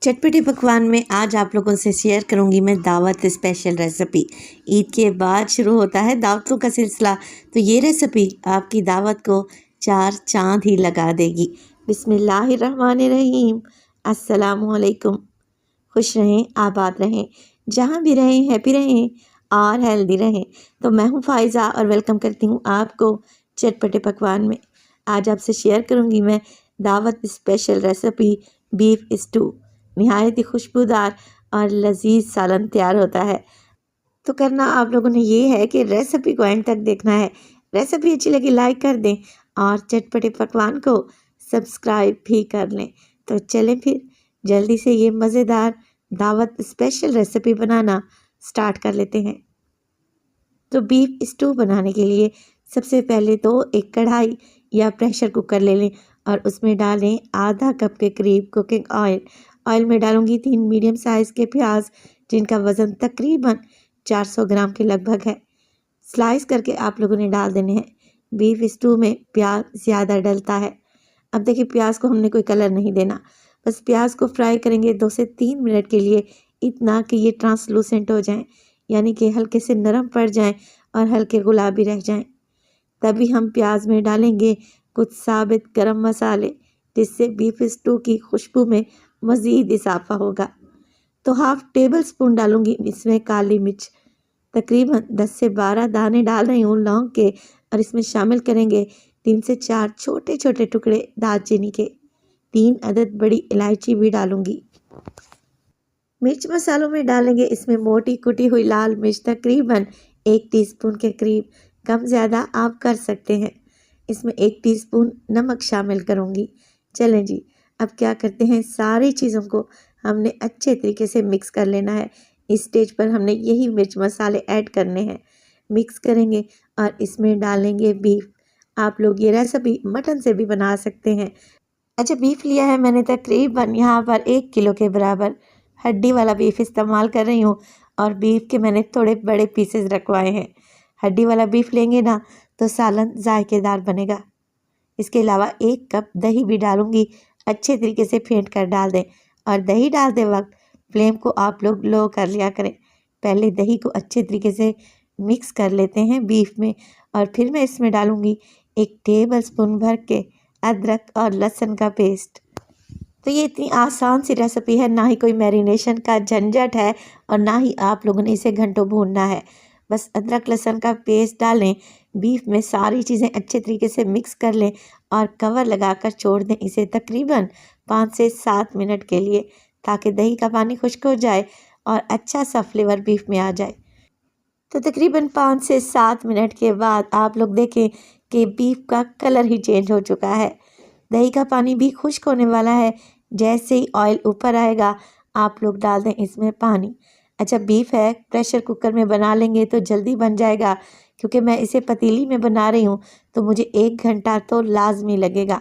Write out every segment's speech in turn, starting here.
चटपटे पकवान में आज आप लोगों से शेयर करूंगी मैं दावत स्पेशल रेसिपी। ईद के बाद शुरू होता है दावतों का सिलसिला, तो ये रेसिपी आपकी दावत को चार चांद ही लगा देगी। बिस्मिल्लाहिर्रहमानिर्रहीम। अस्सलामुअलैकुम। खुश रहें, आबाद रहें, जहाँ भी रहें हैप्पी रहें और हेल्दी रहें। तो मैं हूँ फ़ाइज़ा और वेलकम करती हूँ आपको चटपटे पकवान में। आज आपसे शेयर करूँगी मैं दावत स्पेशल रेसिपी बीफ स्टू। नहायत ही खुशबूदार और लजीज सालन तैयार होता है। तो करना आप लोगों ने ये है कि रेसिपी को एंड तक देखना है। रेसिपी अच्छी लगी लाइक कर दें और चटपटे पकवान को सब्सक्राइब भी कर लें। तो चलें फिर जल्दी से ये मज़ेदार दावत स्पेशल रेसिपी बनाना स्टार्ट कर लेते हैं। तो बीफ स्टू बनाने के लिए सबसे पहले तो एक कढ़ाई या प्रेशर कुकर ले लें और उसमें डालें आधा कप के करीब कुकिंग ऑयल। ऑयल में डालूंगी 3 मीडियम साइज़ के प्याज, जिनका वज़न तकरीबन 400 ग्राम के लगभग है। स्लाइस करके आप लोगों ने डाल देने हैं। बीफ स्टू में प्याज ज़्यादा डलता है। अब देखिए, प्याज को हमने कोई कलर नहीं देना, बस प्याज को फ्राई करेंगे 2 से 3 मिनट के लिए, इतना कि ये ट्रांसलूसेंट हो जाएं, यानी कि हल्के से नरम पड़ जाएं और हल्के गुलाबी रह जाएं। तभी हम प्याज में डालेंगे कुछ साबित गरम मसाले, जिससे बीफ स्टू की खुशबू में मज़ीद इजाफा होगा। तो हाफ टेबल स्पून डालूंगी इसमें काली मिर्च, तकरीबन 10 से 12 दाने डाल रही हूँ लौंग के, और इसमें शामिल करेंगे 3 से 4 छोटे छोटे टुकड़े दालचीनी के। 3 अदद बड़ी इलायची भी डालूंगी। मिर्च मसालों में डालेंगे इसमें मोटी कुटी हुई लाल मिर्च, तकरीबन 1 टीस्पून के करीब, कम ज़्यादा आप कर सकते हैं। इसमें 1 टीस्पून नमक शामिल करूँगी। चलें जी, अब क्या करते हैं, सारी चीज़ों को हमने अच्छे तरीके से मिक्स कर लेना है। इस स्टेज पर हमने यही मिर्च मसाले ऐड करने हैं। मिक्स करेंगे और इसमें डालेंगे बीफ। आप लोग ये रेसिपी मटन से भी बना सकते हैं। अच्छा, बीफ लिया है मैंने तकरीबन यहाँ पर 1 किलो के बराबर। हड्डी वाला बीफ इस्तेमाल कर रही हूँ और बीफ के मैंने थोड़े बड़े पीसेस रखवाए हैं। हड्डी वाला बीफ लेंगे ना तो सालन जायकेदार बनेगा। इसके अलावा 1 कप दही भी डालूंगी। अच्छे तरीके से फेंट कर डाल दें और दही डालते वक्त फ्लेम को आप लोग लो कर लिया करें। पहले दही को अच्छे तरीके से मिक्स कर लेते हैं बीफ में, और फिर मैं इसमें डालूंगी 1 टेबल स्पून भर के अदरक और लहसुन का पेस्ट। तो ये इतनी आसान सी रेसिपी है, ना ही कोई मैरिनेशन का झंझट है और ना ही आप लोगों ने इसे घंटों भूनना है। बस अदरक लहसुन का पेस्ट डालें, बीफ में सारी चीज़ें अच्छे तरीके से मिक्स कर लें और कवर लगाकर छोड़ दें इसे तकरीबन 5 से 7 मिनट के लिए, ताकि दही का पानी खुश्क हो जाए और अच्छा सा फ्लेवर बीफ में आ जाए। तो तकरीबन 5 से 7 मिनट के बाद आप लोग देखें कि बीफ का कलर ही चेंज हो चुका है। दही का पानी भी खुश्क होने वाला है। जैसे ही ऑयल ऊपर आएगा आप लोग डाल दें इसमें पानी। अच्छा, बीफ है प्रेशर कुकर में बना लेंगे तो जल्दी बन जाएगा, क्योंकि मैं इसे पतीली में बना रही हूँ तो मुझे 1 घंटा तो लाजमी लगेगा।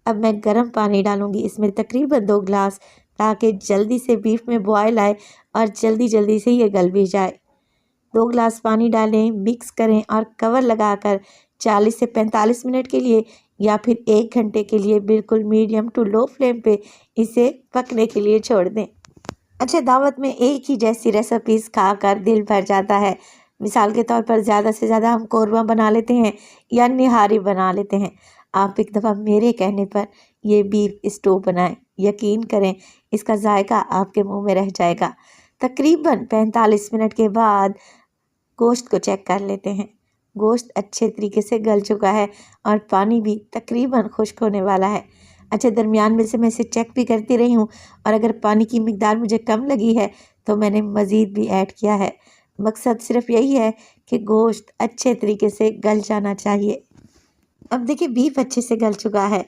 अब मैं गर्म पानी डालूँगी इसमें तकरीबन 2 गिलास, ताकि जल्दी से बीफ में बॉयल आए और जल्दी जल्दी से ये गल भी जाए। 2 गिलास पानी डालें, मिक्स करें और कवर लगाकर 40 से 45 मिनट के लिए या फिर 1 घंटे के लिए बिल्कुल मीडियम टू लो फ्लेम पे इसे पकने के लिए छोड़ दें। अच्छा, दावत में एक ही जैसी रेसिपीज़ खाकर दिल भर जाता है। मिसाल के तौर पर ज़्यादा से ज़्यादा हम कोरमा बना लेते हैं या निहारी बना लेते हैं। आप एक दफ़ा मेरे कहने पर ये बीफ स्टू बनाएं, यकीन करें इसका जायका आपके मुंह में रह जाएगा। तकरीबन 45 मिनट के बाद गोश्त को चेक कर लेते हैं। गोश्त अच्छे तरीके से गल चुका है और पानी भी तकरीबन खुश्क होने वाला है। अच्छा, दरमियान में से मैं इसे चेक भी करती रही हूँ, और अगर पानी की मिकदार मुझे कम लगी है तो मैंने मज़ीद भी ऐड किया है। मकसद सिर्फ यही है कि गोश्त अच्छे तरीके से गल जाना चाहिए। अब देखिए, बीफ अच्छे से गल चुका है।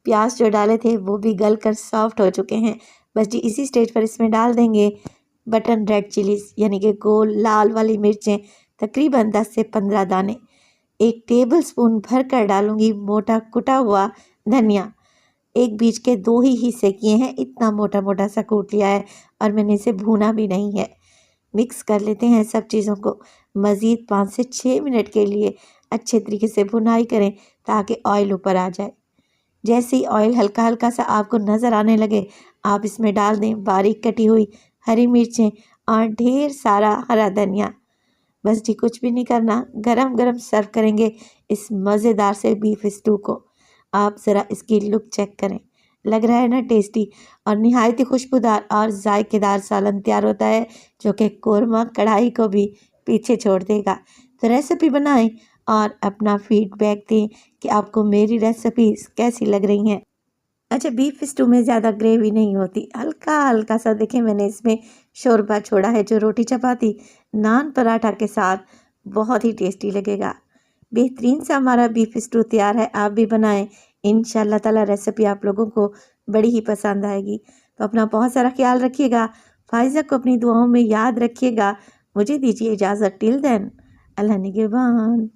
प्याज जो डाले थे वो भी गल कर सॉफ्ट हो चुके हैं। बस जी इसी स्टेज पर इसमें डाल देंगे बटन रेड चिलीज़, यानी कि गोल लाल वाली मिर्चें, तकरीबन 10 से 15 दाने। 1 टेबल स्पून भर कर डालूंगी मोटा कुटा हुआ धनिया। एक बीज के 2 ही हिस्से किए हैं, इतना मोटा मोटा सा कूट लिया है और मैंने इसे भूना भी नहीं है। मिक्स कर लेते हैं सब चीज़ों को। मज़ीद 5 से 6 मिनट के लिए अच्छे तरीके से भुनाई करें ताकि ऑयल ऊपर आ जाए। जैसे ही ऑयल हल्का हल्का सा आपको नज़र आने लगे, आप इसमें डाल दें बारीक कटी हुई हरी मिर्चें और ढेर सारा हरा धनिया। बस जी कुछ भी नहीं करना, गरम गरम सर्व करेंगे इस मज़ेदार से बीफ स्टू को। आप ज़रा इसकी लुक चेक करें, लग रहा है ना टेस्टी, और निहायत ही खुशबूदार और जायकेदार सालन तैयार होता है जो कि कोरमा कढ़ाई को भी पीछे छोड़ देगा। तो रेसिपी बनाएं और अपना फीडबैक दें कि आपको मेरी रेसिपी कैसी लग रही हैं। अच्छा, बीफ स्टू में ज़्यादा ग्रेवी नहीं होती, हल्का हल्का सा देखें मैंने इसमें शोरबा छोड़ा है जो रोटी चपाती नान पराठा के साथ बहुत ही टेस्टी लगेगा। बेहतरीन सा हमारा बीफ स्टू तैयार है, आप भी बनाएं। इंशाल्लाह ताला रेसिपी आप लोगों को बड़ी ही पसंद आएगी। तो अपना बहुत सारा ख्याल रखिएगा, फाइज़ा को अपनी दुआओं में याद रखिएगा। मुझे दीजिए इजाज़त, टिल देन अल्लाह निगहबान।